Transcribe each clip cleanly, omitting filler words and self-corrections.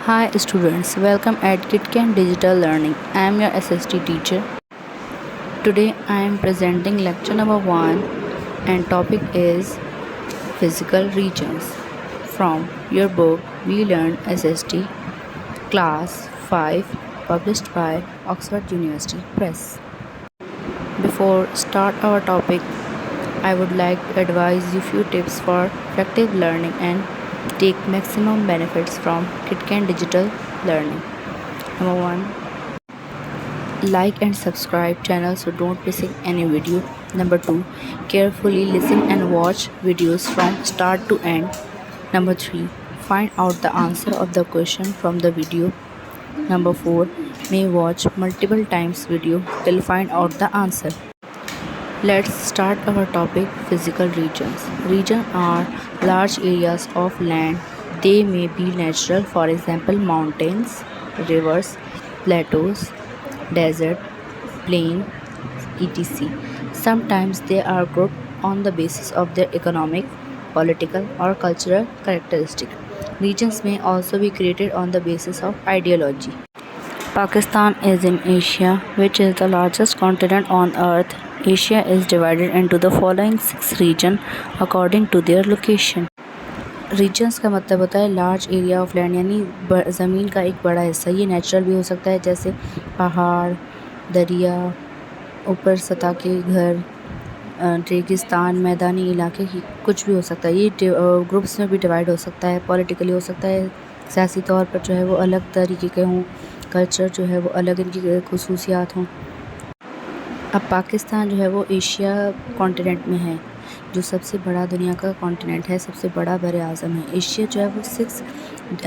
Hi students, welcome at KitKan Digital Learning. I am your SST teacher. Today I am presenting lecture number 1 and topic is physical regions. From your book We Learn SST class 5 published by Oxford University Press. Before start our topic, I would like to advise you few tips for effective learning and take maximum benefits from KitKan Digital Learning. Number 1, like and subscribe channel so don't miss any video. Number 2, carefully listen and watch videos from start to end. Number 3, find out the answer of the question from the video. Number 4, may watch multiple times video till find out the answer. Let's start our topic, physical regions. Regions are large areas of land. They may be natural, for example mountains, rivers, plateaus, desert, plain, etc. Sometimes they are grouped on the basis of their economic, political or cultural characteristics. Regions may also be created on the basis of ideology. Pakistan is in Asia, which is the largest continent on earth. Asia is divided into the following 6 regions according to their location. Regions का मतलब होता है large area of land, यानी ज़मीन का एक बड़ा हिस्सा। ये नेचुरल भी हो सकता है जैसे पहाड़, दरिया, ऊपर सतह के घर, रेगिस्तान, मैदानी इलाके, कुछ भी हो सकता है। ये ग्रुप्स में भी डिवाइड हो सकता है। पॉलिटिकली हो सकता है, सियासी तौर पर जो है वो अलग तरीके के हों, कल्चर जो है वो अलग इनकी खसूसियात हों। अब पाकिस्तान जो है वो एशिया कॉन्टिनेंट में है, जो सबसे बड़ा दुनिया का कॉन्टिनेंट है, सबसे बड़ा बर आज़म है। एशिया जो है वो 6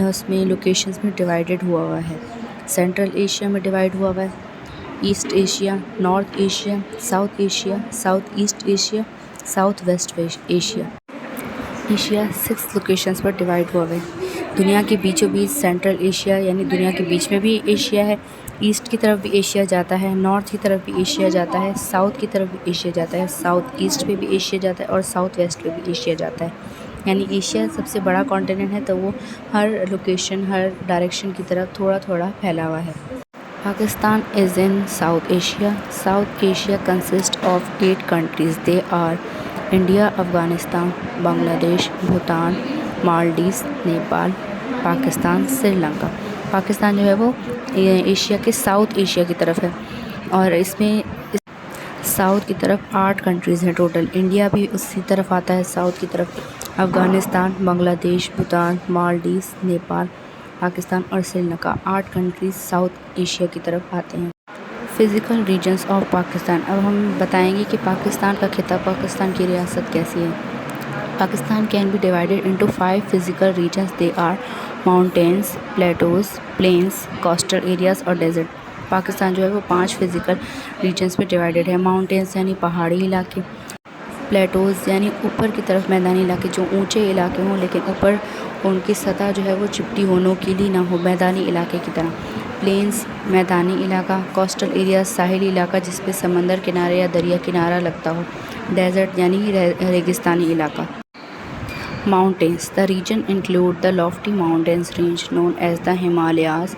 उसमें लोकेशंस में डिवाइडेड हुआ है। सेंट्रल एशिया में डिवाइड हुआ है, east Asia, north Asia, south Asia, south east Asia, south west Asia. Asia 6 locations पर डिवाइड हुआ है। दुनिया के बीचों बीच सेंट्रल एशिया, यानी दुनिया के बीच में भी एशिया है। ईस्ट की तरफ भी एशिया जाता है, नॉर्थ की तरफ भी एशिया जाता है, साउथ की तरफ भी एशिया जाता है, साउथ ईस्ट पे भी एशिया जाता है और साउथ वेस्ट पे भी एशिया जाता है। यानी एशिया सबसे बड़ा कॉन्टिनेंट है, तो वो हर लोकेशन, हर डायरेक्शन की तरफ थोड़ा थोड़ा फैला हुआ है। Pakistan is in South Asia. South Asia consists of 8 countries. They are India, Afghanistan, Bangladesh, Bhutan, Maldives, Nepal, Pakistan, Sri Lanka. Pakistan जो है वो एशिया के साउथ एशिया की तरफ है और इसमें साउथ की तरफ 8 कंट्रीज़ हैं टोटल। इंडिया भी उसी तरफ आता है, साउथ की तरफ। अफ़गानिस्तान, बांग्लादेश, भूटान, मालदीव्स, नेपाल, पाकिस्तान और श्रीलंका, 8 कंट्रीज़ साउथ एशिया की तरफ आते हैं। Physical regions of Pakistan. अब हम बताएंगे कि पाकिस्तान का खिता, पाकिस्तान की रियासत कैसी है। Pakistan can be divided into 5 physical regions. They are mountains, plateaus, plains, coastal areas और डेजर्ट। पाकिस्तान जो है वो 5 फिज़िकल रीजन्स में डिवाइडेड है। माउंटेन्स यानी पहाड़ी इलाके, प्लेटोज़ यानी ऊपर की तरफ मैदानी इलाके, जो ऊंचे इलाके हों लेकिन ऊपर उनकी सतह जो है वो चिपटी हो, नोकीली ना हो, मैदानी इलाके की तरह। प्लेन्स मैदानी इलाका, कोस्टल एरिया साहिली इलाका जिसपे समंदर किनारे या दरिया किनारा लगता हो। डेजर्ट यानी रेगिस्तानी इलाका। Mountains. The region include the lofty mountains range known as the Himalayas.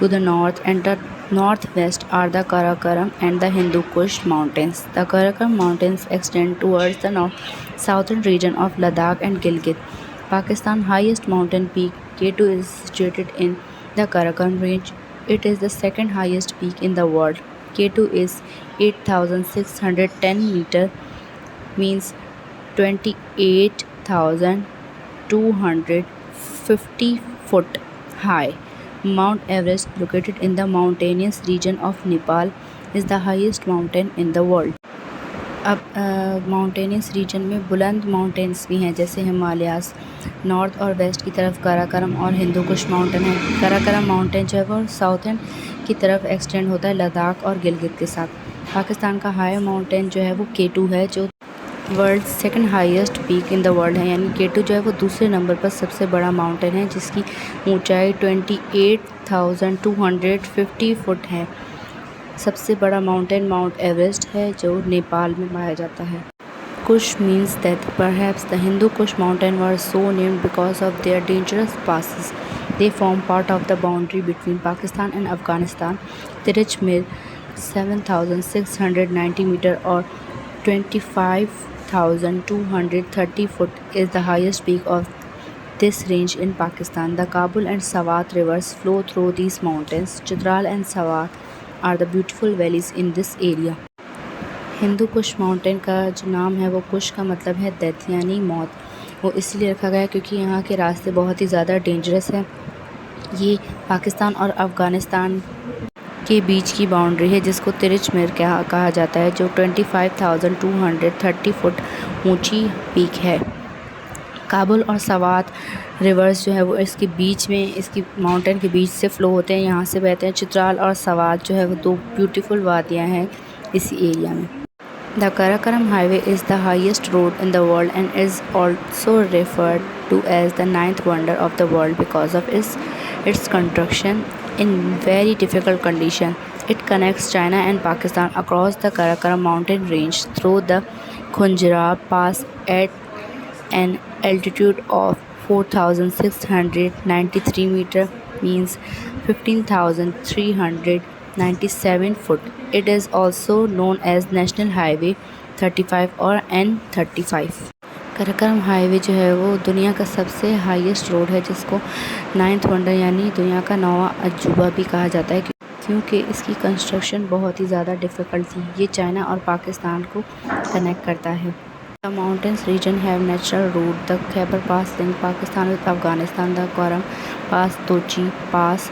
To the north and the northwest are the Karakoram and the Hindu Kush mountains. The Karakoram mountains extend towards the southern region of Ladakh and Gilgit. Pakistan's highest mountain peak K2 is situated in the Karakoram range. It is the second highest peak in the world. K2 is 8,610 meter, means 28,250 foot high. Mount Everest, located in the mountainous region of Nepal, is the highest mountain in the world. अब mountainous region में बुलंद mountains भी हैं, जैसे Himalayas. North और waste की तरफ काराकोरम और हिंदू कुश माउंटेन है। काराकोरम माउंटेन जो है वो साउथर्न की तरफ एक्सटेंड होता है लद्दाख और गिलगित के साथ। पाकिस्तान का हाई माउंटेन जो है वो K2 है, जो world second highest peak in the world है। यानी K2 जो है वो दूसरे नंबर पर सबसे बड़ा माउंटेन है, जिसकी ऊंचाई 28,250 फुट है। सबसे बड़ा माउंटेन माउंट एवरेस्ट है, जो नेपाल में पाया जाता है। Kush means death. Perhaps the Hindu Kush mountain were so named because of their dangerous passes They form part of the boundary between Pakistan and Afghanistan. Tirich Mir, 7,690 meter or 25,230 foot, is the highest peak of this range in Pakistan. The Kabul and Swat rivers flow through these mountains. Chitral and Swat are the beautiful valleys in this area. Hindu Kush mountain का जो नाम है वो कुश का मतलब है death यानी मौत। वो इसलिए रखा गया क्योंकि यहाँ के रास्ते बहुत ही ज़्यादा डेंजरस हैं। ये पाकिस्तान और अफ़गानिस्तान के बीच की बाउंड्री है जिसको तिरिच मिर कहा जाता है, जो 25,230 फुट ऊंची पीक है। काबुल और सवात रिवर्स जो है वो इसके बीच में, इसकी माउंटेन के बीच से फ़्लो होते हैं, यहाँ से बहते हैं। चित्राल और सवात जो है वो दो ब्यूटीफुल वादियाँ हैं इसी एरिया में। The Karakoram Highway is the highest road in the world and is also referred to as the ninth wonder of the world because of its construction in very difficult condition. It connects China and Pakistan across the Karakoram mountain range through the Khunjerab Pass at an altitude of 4,693 meter, means 15,397 foot. It is also known as National Highway 35 और N35। Karakoram highway जो है वो दुनिया का सबसे highest road है जिसको ninth wonder यानी दुनिया का 9वां अजूबा भी कहा जाता है क्योंकि इसकी कंस्ट्रक्शन बहुत ही ज़्यादा डिफ़िकल्ट थी। ये चाइना और पाकिस्तान को कनेक्ट करता है। The mountains region have natural route. The Khyber pass link Pakistan with Afghanistan. The Kurram pass, Tochi pass,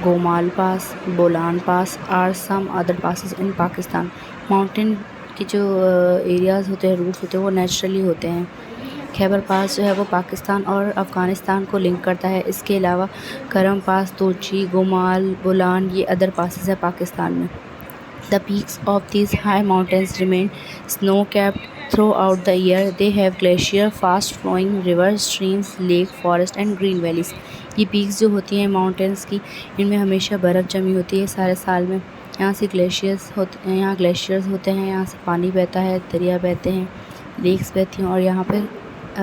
Gomal pass, Bolan pass are some other passes in Pakistan. Mountain के जो एरियाज़ होते हैं, रूट्स होते हैं, वो नेचुरली होते हैं। खैबर पास जो है वो पाकिस्तान और अफ़गानिस्तान को लिंक करता है। इसके अलावा करम पास, तोची, गोमाल, बोलान ये अदर पासेस है पाकिस्तान में। The peaks of these high mountains remain snow capped throughout the year. They have glacier, fast flowing river, streams, lake, forest and green valleys. ये पीक्स जो होती हैं माउंटेन्स की, इनमें हमेशा बर्फ़ जमी होती है सारे साल में। यहाँ से ग्लेशियर्स होते हैं, यहाँ ग्लेशियर्स होते हैं, यहाँ से पानी बहता है, दरिया बहते हैं, लेक्स बहती हैं और यहाँ पे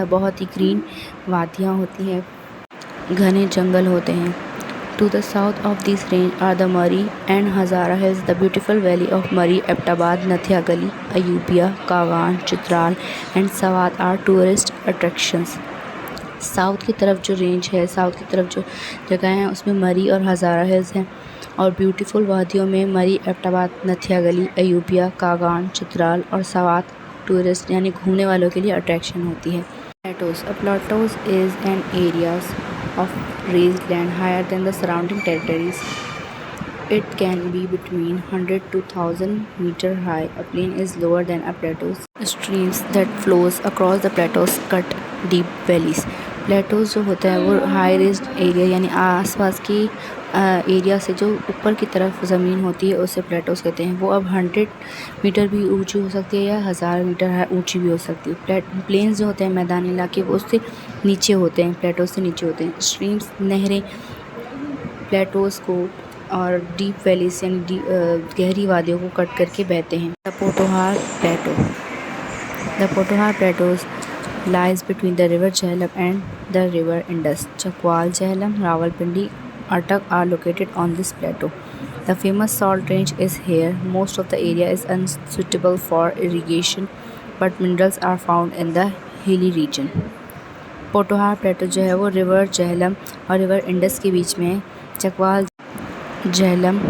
बहुत ही ग्रीन वादियाँ होती हैं, घने जंगल होते हैं। To the south of this range are the Murree and Hazara hills. The beautiful valley of Murree, Abbottabad, Nathia Gali, Ayubia, Kaghan, Chitral and Swat are tourist attractions. South की तरफ जो रेंज है, साउथ की तरफ जो जगह हैं उसमें मरी और हज़ारा हिल्स हैं और ब्यूटीफुल वादियों में मरी, एबटाबाद, नथिया गली, अयूबिया, कागान, चित्राल और सवात टूरिस्ट यानी घूमने वालों के लिए अट्रैक्शन होती है। Plateaus. A plateaus is an areas of raised land higher than the surrounding territories. It can be between 100 to 1000 meter high. A plain is lower than a plateau. Streams that flows across the plateaus cut deep valleys. प्लेटोज़ जो होता है वो high raised area यानी आसपास की area से जो ऊपर की तरफ ज़मीन होती है उसे प्लेटोज़ कहते हैं। वो अब 100 मीटर भी ऊंची हो सकती है या 1000 मीटर ऊंची भी हो सकती है। प्लेन्स जो होते हैं मैदानी इलाके वो उससे नीचे होते हैं, प्लेटोज़ से नीचे होते हैं। स्ट्रीम्स, नहरें प्लेटोज़ को और डीप वैलीज यानी गहरी वादियों को कट करके बहते हैं। The Potohar plateau. The Potohar plateaus lies between the river Jhelum and the river Indus. Chakwal, Jhelum, Rawalpindi, Attock are located on this plateau. The famous salt range is here. Most of the area is unsuitable for irrigation, but minerals are found in the hilly region. Potohar प्लेटो जो है वो river Jhelum और river Indus के बीच में है। चकवाल, झेलम,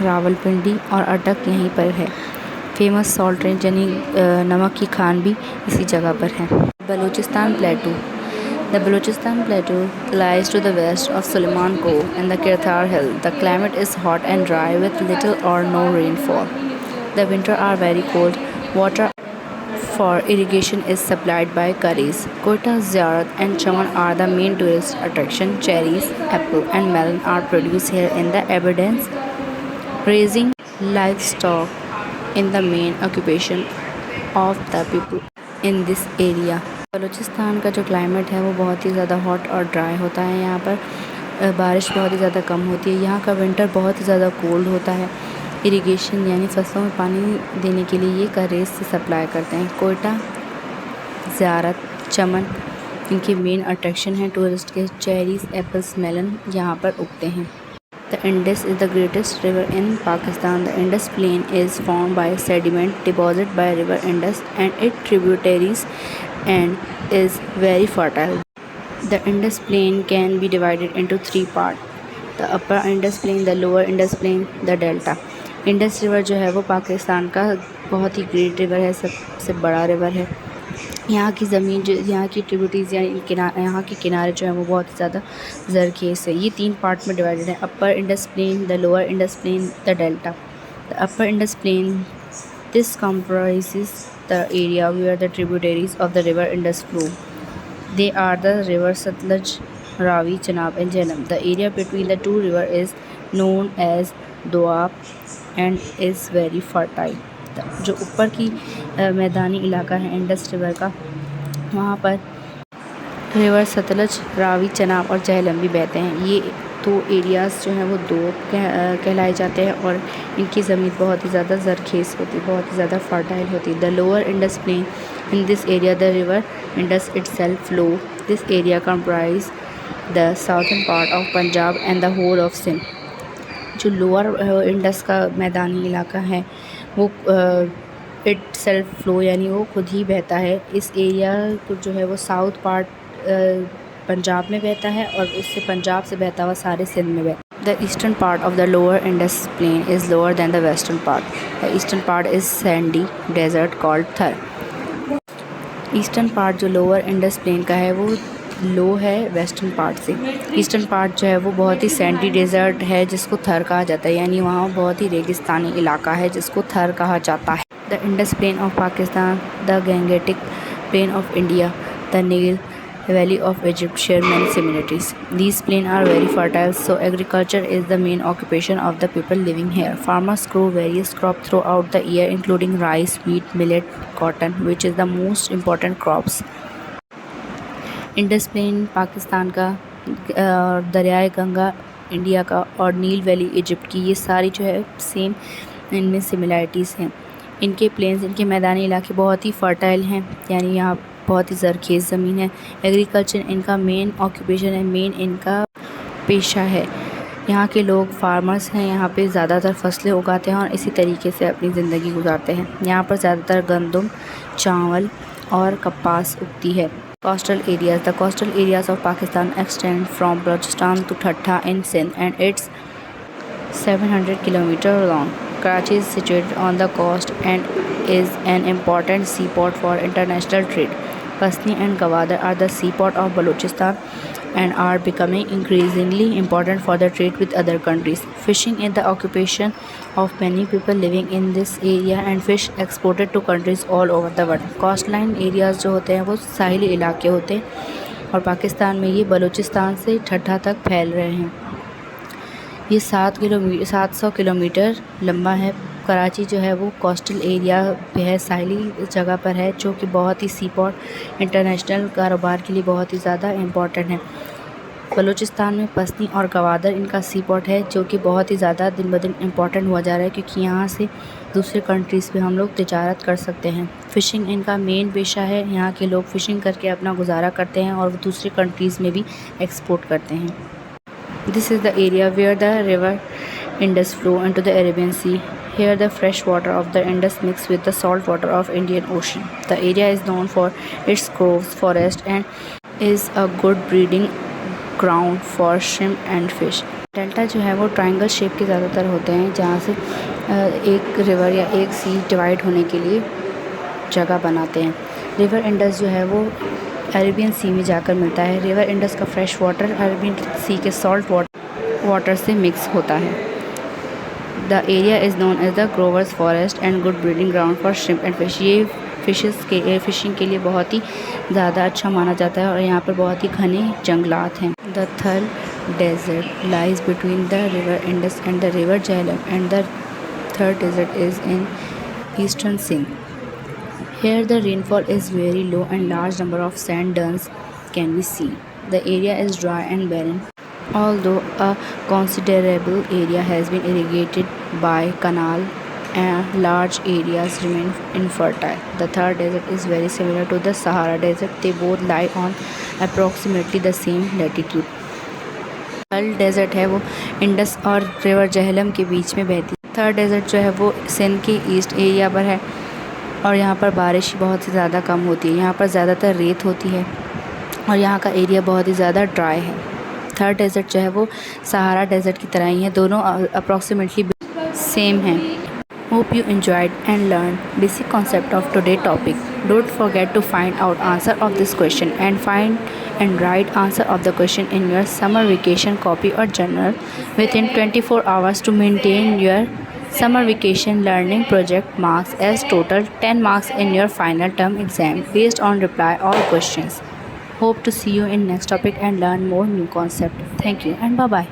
रावलपिंडी और अटक यहीं पर है। फेमस सॉल्ट रेंज यानी नमक की खान भी इसी जगह पर है। Balochistan plateau. The Balochistan plateau lies to the west of Suleiman Cove and the Kirthar Hill. The climate is hot and dry with little or no rainfall. The winters are very cold. Water for irrigation is supplied by Karis. Quetta, Ziyarat and Chaman are the main tourist attraction. Cherries, apple and melon are produced here in the abundance. Raising livestock in the main occupation of the people in this area. Balochistan का जो climate है वो बहुत ही ज़्यादा hot और dry होता है। यहाँ पर बारिश बहुत ही ज़्यादा कम होती है। यहाँ का विंटर बहुत ही ज़्यादा कोल्ड होता है। इरिगेशन यानी फसलों में पानी देने के लिए ये करेस से सप्लाई करते हैं। कोयटा, ज़ियारत, चमन इनके मेन अट्रैक्शन है टूरिस्ट के चेरीज, एप्पल्स, मेलन यहाँ पर उगते हैं। The Indus is the greatest river in Pakistan. The Indus Plain is formed by sediment deposited by river Indus and its tributaries and is very fertile. The Indus Plain can be divided into three parts: the upper Indus Plain, the lower Indus Plain, the delta. Indus river जो है वो पाकिस्तान का बहुत ही great river है, सबसे बड़ा river है। यहाँ की ज़मीन जो यहाँ की ट्रिब्यूटरीज या यहाँ के किनारे जो है वो बहुत ज़्यादा ज़रखेज़ है। ये 3 पार्ट में डिवाइडेड है: upper Indus plain, the lower Indus plain, the delta. The upper Indus plain, this comprises the area where the tributaries of the river Indus flow. They are the river Satluj, Ravi, Chenab and Jhelum. The area between the two rivers is known as Doab and is very fertile. जो ऊपर की मैदानी इलाका है Indus river का, वहाँ पर river Sutlej, Ravi, Chenab और झेलम भी बहते हैं। ये 2 एरियाज़ जो हैं वो दोब कहलाए जाते हैं और इनकी ज़मीन बहुत ही ज़्यादा ज़रखेज़ होती है, बहुत ही ज़्यादा फर्टाइल होती है। The lower Indus plain, in this area the river Indus itself flow. This area comprise the southern part of Punjab and the whole of Sindh. जो लोअर इंडस का मैदानी इलाका है वो इट सेल्फ फ्लो यानी वो खुद ही बहता है। इस एरिया को जो है वो साउथ पार्ट पंजाब में बहता है और उससे पंजाब से बहता हुआ सारे सिंध में बहता है। The eastern part of the lower Indus plain is lower than the western part. The eastern part is sandy desert called Thar. Eastern part जो लोअर इंडस प्लेन का है वो लो है वेस्टर्न पार्ट से। ईस्टर्न पार्ट जो है वो बहुत ही सैंडी डेजर्ट है जिसको थर कहा जाता है, यानी वहाँ बहुत ही रेगिस्तानी इलाका है जिसको थर कहा जाता है। The Indus plain of Pakistan, the Gangetic plain of India, the Nile valley of Egypt share many similarities. These plains are very fertile, so agriculture is the main occupation of the people living here. Farmers grow various crops throughout the year, including rice, wheat, millet, cotton, which is the most important crops. Indus plain Pakistan का, दरियाए Ganga India का और नील valley Egypt की, ये सारी जो है same इनमें सिमिलैरिटीज़ हैं। इनके प्लेन्स, इनके मैदानी इलाके बहुत ही फर्टाइल हैं, यानी यहाँ बहुत ही ज़रखेज़ ज़मीन है। एग्रीकल्चर इनका मेन ऑक्यूपेशन है, मेन इनका पेशा है। यहाँ के लोग फार्मर्स हैं, यहाँ पे ज़्यादातर फसलें उगाते हैं और इसी तरीके से अपनी ज़िंदगी गुजारते हैं। यहाँ पर ज़्यादातर गंदम, चावल और कपास उगती है। Coastal areas. The coastal areas of Pakistan extend from Balochistan to Thatta in Sindh and it's 700 km long. Karachi is situated on the coast and is an important seaport for international trade. Pasni and Gwadar are the seaport of Balochistan and are becoming increasingly important for the trade with other countries. Fishing is the occupation of many people living in this area and fish exported to countries all over the world. Coastline areas जो होते हैं वो साहिली इलाके होते हैं और पाकिस्तान में ये बलूचिस्तान से ठट्ठा तक फैल रहे हैं। ये 700 किलोमीटर लंबा है। कराची जो है वो कोस्टल एरिया पे है, साहिली जगह पर है, जो कि बहुत ही सीपोर्ट इंटरनेशनल कारोबार के लिए बहुत ही ज़्यादा इम्पोर्टेंट है। बलूचिस्तान में पसनी और गवादर इनका सीपोर्ट है, जो कि बहुत ही ज़्यादा दिन ब दिन इम्पोर्टेंट हुआ जा रहा है, क्योंकि यहाँ से दूसरे कंट्रीज़ पे हम लोग तिजारत कर सकते हैं। फ़िशिंग इनका मेन पेशा है। यहाँ के लोग फ़िशिंग करके अपना गुजारा करते हैं और वो दूसरे कंट्रीज़ में भी एक्सपोर्ट करते हैं। This is the area where the river Indus flow into the Arabian Sea. Here the fresh water of the Indus mix with the salt water of Indian Ocean. The area is known for its groves, forest and is a good breeding ground for shrimp and fish. Delta जो है वो triangle shape के ज़्यादातर होते हैं, जहाँ से एक रिवर या एक सी डिवाइड होने के लिए जगह बनाते हैं। रिवर इंडस जो है वो अरेबियन सी में जाकर मिलता है। रिवर इंडस का फ्रेश वाटर अरेबियन सी के सॉल्ट वाटर से मिक्स होता है। The area is known as the growers forest and good breeding ground for shrimp and fish. ये फ़िशिंग के लिए बहुत ही ज़्यादा अच्छा माना जाता है और यहाँ पर बहुत ही घने जंगलात हैं। The Thar desert lies between the river Indus and the river Jhelum and the Thar desert is in eastern Sindh. Here the rainfall is very low and large number of sand dunes can be seen. The area is dry and barren, although a considerable area has been irrigated by canal and large areas remain infertile. The Thar Desert is very similar to the Sahara Desert. They both lie on approximately the same latitude. Third desert है वो Indus और river Jhelum के बीच में बहती है। Third dessert जो है वो सिंध के ईस्ट एरिया पर है और यहाँ पर बारिश बहुत ही ज़्यादा कम होती है। यहाँ पर ज़्यादातर रेत होती है और यहाँ का एरिया बहुत ही ज़्यादा ड्राई है। थर्ड डेज़र्ट जो है वो सहारा डेज़र्ट की तरह ही है, दोनों अप्रॉक्सीमेटली सेम हैं। Hope you enjoyed and learned basic concept of today's topic. Don't forget to find out answer of this question and write answer of the question in your summer vacation copy or journal within 24 hours to maintain your summer vacation learning project marks as total 10 marks in your final term exam based on reply all questions. Hope to see you in next topic and learn more new concept. Thank you and bye bye.